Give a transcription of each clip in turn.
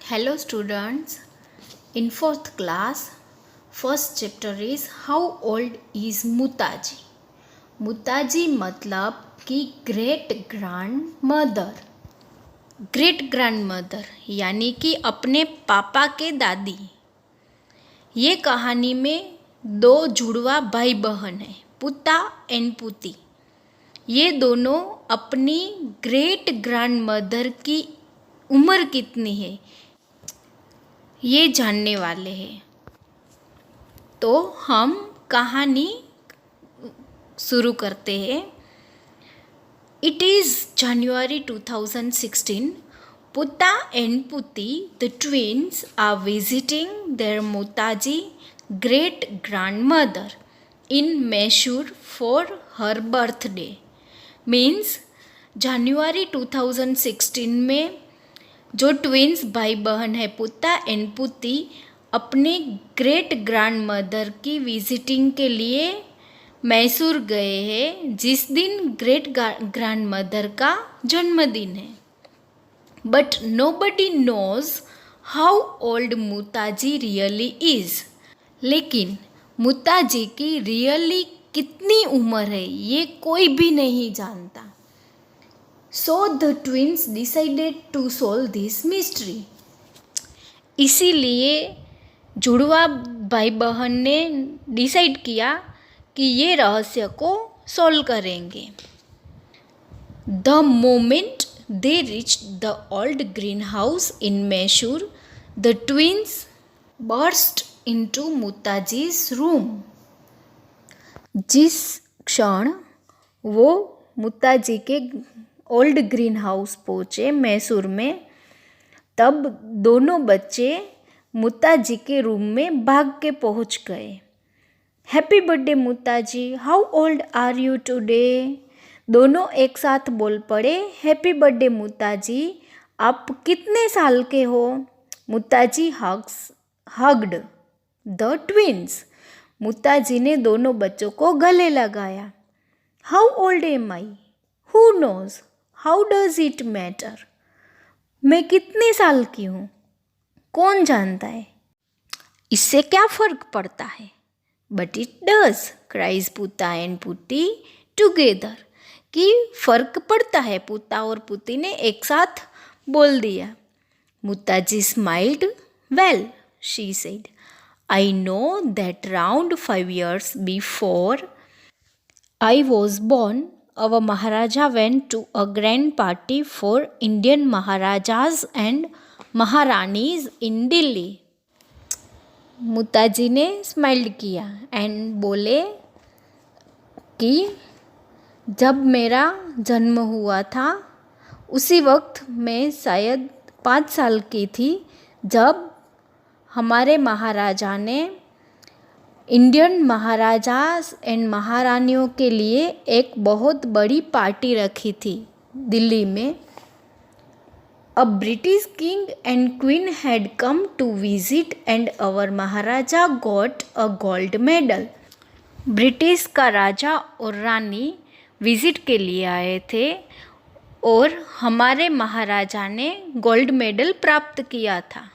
Hello students, in fourth class, first chapter is how old is Mutaji. Mutaji मतलब कि great grand mother. Great grand mother यानी कि अपने पापा के दादी। ये कहानी में दो जुड़वा भाई बहन हैं, पुता एंड पुती। ये दोनों अपनी ग्रेट ग्रैंड मदर की उम्र कितनी है ये जानने वाले हैं। तो हम कहानी शुरू करते हैं। It is January 2016. Putta and Puti, the twins, are visiting their Mutaji great grandmother in Mysore for her birthday. Means जनवरी 2016 में जो ट्विंस भाई बहन है पुत्ता एंड पुती अपने ग्रेट ग्रैंड मदर की विजिटिंग के लिए मैसूर गए हैं, जिस दिन ग्रेट ग्रैंड मदर का जन्मदिन है। But nobody knows how old Mutaji really is. लेकिन मुताजी की रियली कितनी उम्र है ये कोई भी नहीं जानता। So the twins decided to solve this mystery. इसीलिए जुड़वा भाई बहन ने डिसाइड किया कि ये रहस्य को सॉल्व करेंगे। The moment they reached the old greenhouse in Mysore, the twins burst into Mutaji's room. जिस क्षण वो मुताजी के ओल्ड ग्रीन हाउस पहुँचे मैसूर में, तब दोनों बच्चे मुताजी के रूम में भाग के पहुँच गए। Happy birthday Mutaji, how old are you today. दोनों एक साथ बोल पड़े, हैप्पी बर्थडे मुताजी, आप कितने साल के हो। Mutaji hugged the twins. Mutaji ने दोनों बच्चों को गले लगाया। How old am I, who knows, how does it matter. मैं कितने साल की हूँ, कौन जानता है, इससे क्या फ़र्क पड़ता है। बट इट डज, क्राइज पुता एंड पुती टुगेदर। कि फ़र्क पड़ता है, पुता और पुती ने एक साथ बोल दिया। Mutaji smiled, well she said, I know that round 5 years before I was born, our Maharaja went to a grand party for Indian Maharajas and Maharanis in Delhi. मुताजी ने स्माइल किया एंड बोले कि जब मेरा जन्म हुआ था उसी वक्त मैं शायद 5 साल की थी, जब हमारे महाराजा ने इंडियन महाराजास एंड महारानियों के लिए एक बहुत बड़ी पार्टी रखी थी दिल्ली में। A British king and queen had come to visit and our maharaja got a gold medal. British का राजा और रानी विजिट के लिए आए थे और हमारे महाराजा ने गोल्ड मेडल प्राप्त किया था।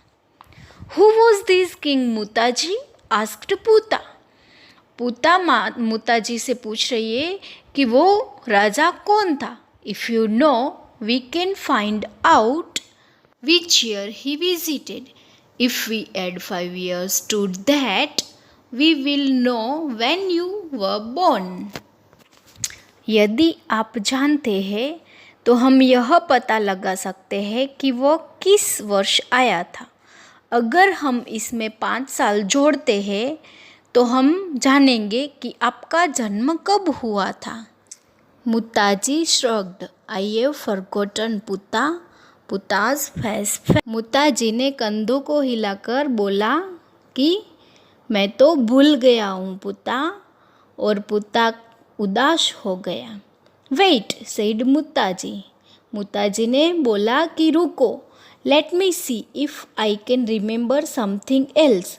Who was this king Mutaji, asked Puta. Puta मुताजी से पूछ रही है कि वो राजा कौन था। If you know we can find out which year he visited. If we add 5 years to that we will know when you were born. यदि आप जानते हैं तो हम यह पता लगा सकते हैं कि वो किस वर्ष आया था। अगर हम इसमें 5 साल जोड़ते हैं तो हम जानेंगे कि आपका जन्म कब हुआ था। मुताजी श्रग्ड, आई हैव फॉरगॉटन पुता, पुताज फेस। मुताजी ने कंधों को हिलाकर बोला कि मैं तो भूल गया हूँ पुता, और पुता उदास हो गया। Wait said मुताजी। मुताजी ने बोला कि रुको, let me C if I can remember something else.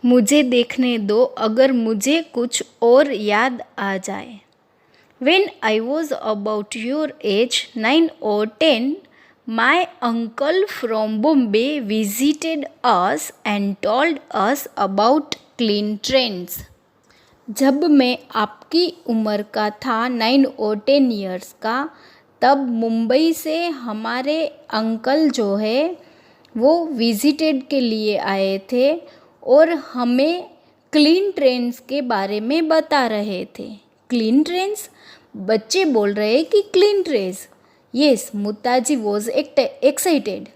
मुझे देखने दो अगर मुझे कुछ और याद आ जाए। When I was about your age, 9 or 10, My uncle from Bombay visited us and told us about clean trains. जब मैं आपकी उम्र का था 9 और 10 इयर्स का, तब मुंबई से हमारे अंकल जो है वो विजिटेड के लिए आए थे और हमें क्लीन ट्रेन्स के बारे में बता रहे थे। Clean trains? बच्चे बोल रहे कि clean trains. Yes, Mutaji was excited.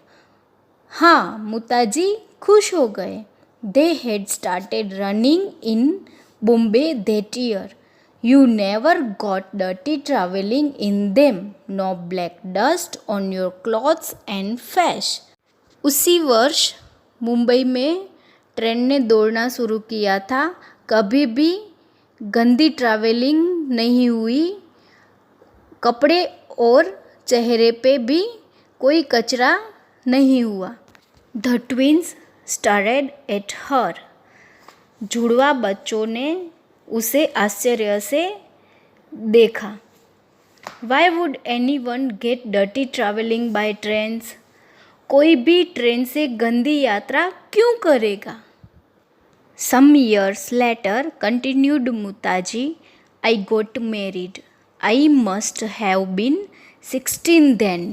हाँ, मुताजी खुश हो गए। They had started running in Bombay that year. You never got dirty traveling in them. No black dust on your clothes and face. उसी वर्ष मुंबई में ट्रेन ने दौड़ना शुरू किया था। कभी भी गंदी ट्रैवलिंग नहीं हुई। कपड़े और चेहरे पे भी कोई कचरा नहीं हुआ। The twins stared at her. जुड़वा बच्चों ने उसे आश्चर्य से देखा। Why would anyone get dirty traveling by trains? कोई भी ट्रेन से गंदी यात्रा क्यों करेगा? Some years later, continued Mutaji, I got married. I must have been 16 then.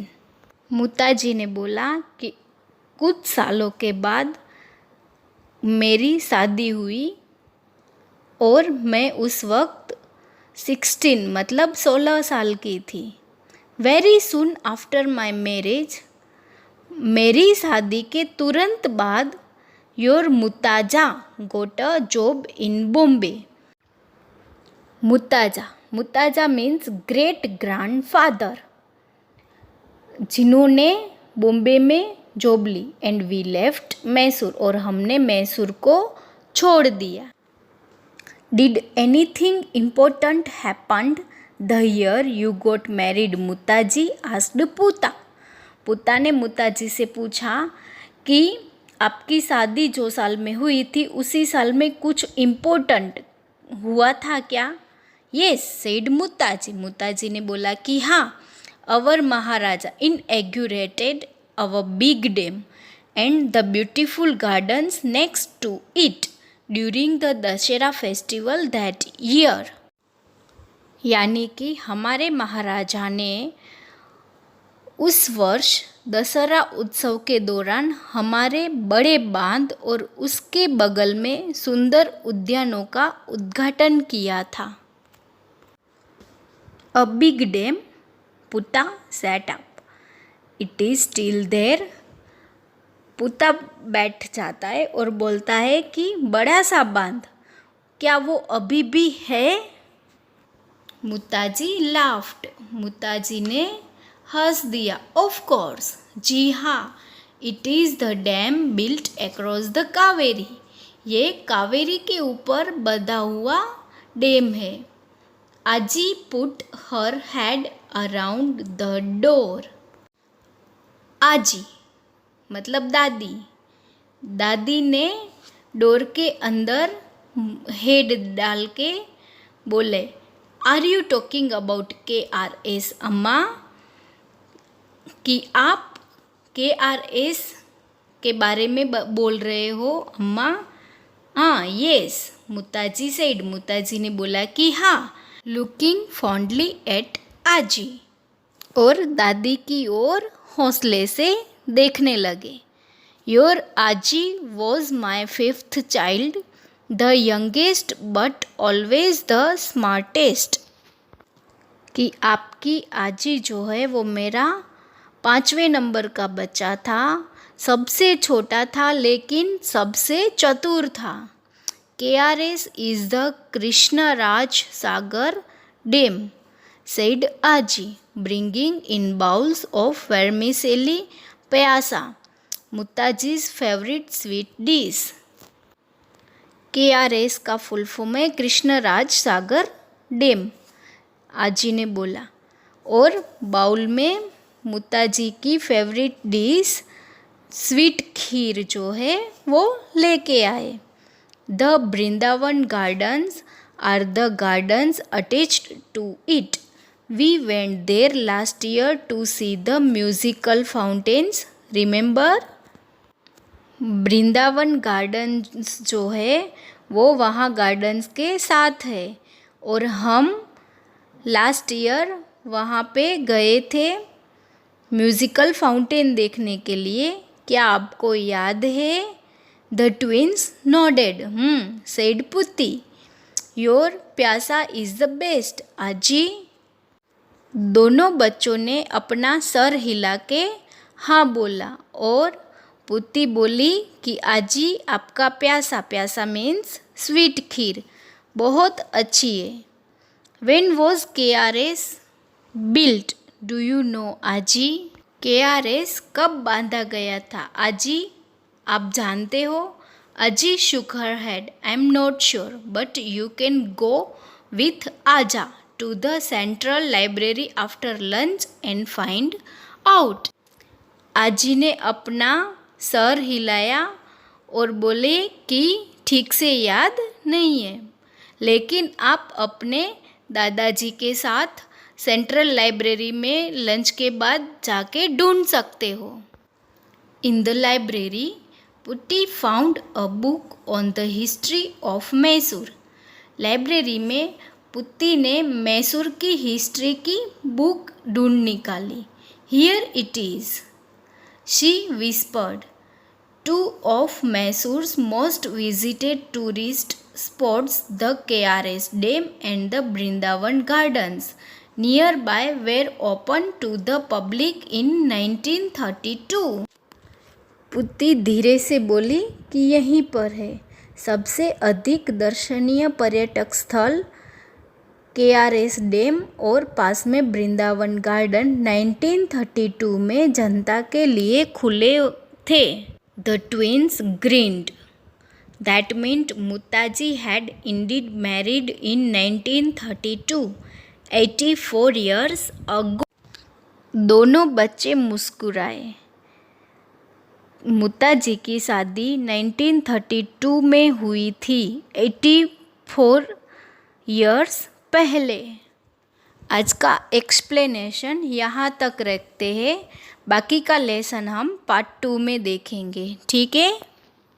मुताजी ने बोला कि कुछ सालों के बाद मेरी शादी हुई और मैं उस वक्त 16 मतलब 16 साल की थी। Very soon after my marriage, मेरी शादी के तुरंत बाद, योर मुताजा got a job in Bombay. मुताजा मीन्स ग्रेट ग्रैंड फादर, जिन्होंने बॉम्बे में जॉब ली। एंड वी लेफ्ट मैसूर, और हमने मैसूर को छोड़ दिया। Did anything important happened the year you got married, Mutaji asked Puta. पुता ने मुताजी से पूछा कि आपकी शादी जो साल में हुई थी उसी साल में कुछ इम्पोर्टेंट हुआ था क्या? Yes, said मुताजी। मुताजी ने बोला कि हाँ, our Maharaja inaugurated our big dam and the beautiful gardens next to it during the Dussehra festival that year. यानी कि हमारे महाराजा ने उस वर्ष दशहरा उत्सव के दौरान हमारे बड़े बांध और उसके बगल में सुंदर उद्यानों का उद्घाटन किया था। अ बिग डैम, पुता set up, it is still there. पुता बैठ जाता है और बोलता है कि बड़ा सा बांध, क्या वो अभी भी है? मुताजी लाफ्ड, मुताजी ने हंस दिया। ऑफ कोर्स, जी हाँ, it is the dam built across the Kaveri. ये कावेरी के ऊपर बंधा हुआ डैम है। आजी put her head around the door. आजी मतलब दादी। दादी ने डोर के अंदर हेड डाल के बोले, are you talking about KRS अम्मा? कि आप KRS के बारे में बोल रहे हो अम्मा? हाँ, येस, मुताजी सेड। मुताजी ने बोला कि हाँ, लुकिंग फॉन्डली एट आजी, और दादी की ओर हौसले से देखने लगे। योर आजी was my 5th child, the youngest but always the smartest. कि आपकी आजी जो है वो मेरा 5वें नंबर का बच्चा था, सबसे छोटा था लेकिन सबसे चतुर था। KRS is the Krishnaraja Sagar dam, said आजी, bringing in bowls of vermicelli payasa, मुताजीज फेवरेट स्वीट डिश। KRS का फुल फॉर्म है कृष्णराज सागर डैम, आजी ने बोला, और बाउल में मुताजी की फेवरेट डिश स्वीट खीर जो है वो लेके आए। The Vrindavan gardens are the gardens attached to it, We went there last year to see the musical fountains. Remember? Vrindavan gardens जो है वो वहाँ गार्डन्स के साथ है और हम लास्ट ईयर वहाँ पे गए थे म्यूज़िकल फाउंटेन देखने के लिए. क्या आपको याद है? The twins nodded. सेड पुत्ती. योर प्यासा इज़ द बेस्ट आजी. दोनों बच्चों ने अपना सर हिला के हाँ बोला और पुत्ती बोली कि आजी आपका प्यासा. प्यासा मीन्स स्वीट खीर बहुत अच्छी है. When was KRS built? Do you know आजी? KRS कब बांधा गया था आजी? आप जानते हो? आजी shook her head. I'm not sure, but you can go with Aja to the Central Library after lunch and find out. आजी ने अपना सर हिलाया और बोले कि ठीक से याद नहीं है, लेकिन आप अपने दादाजी के साथ सेंट्रल लाइब्रेरी में लंच के बाद जाके ढूंढ सकते हो. In the library putty found a book on the history of Mysore. Library में पुत्ती ने मैसूर की हिस्ट्री की बुक ढूंढ निकाली. Here it is, she whispered. Two of Mysore's most visited tourist spots, the KRS Dam and the Brindavan Gardens nearby, were opened to the public in 1932. पुत्ती धीरे से बोली कि यहीं पर है सबसे अधिक दर्शनीय पर्यटक स्थल KRS डैम और पास में वृंदावन गार्डन 1932 में जनता के लिए खुले थे. The twins grinned. That meant Muttaji had indeed married in 1932, 84 years ago. दोनों बच्चे मुस्कुराए. मुत्ताजी की शादी 1932 में हुई थी, 84 इयर्स पहले. आज का एक्सप्लेनेशन यहाँ तक रखते हैं. बाकी का लेसन हम पार्ट 2 में देखेंगे. ठीक है.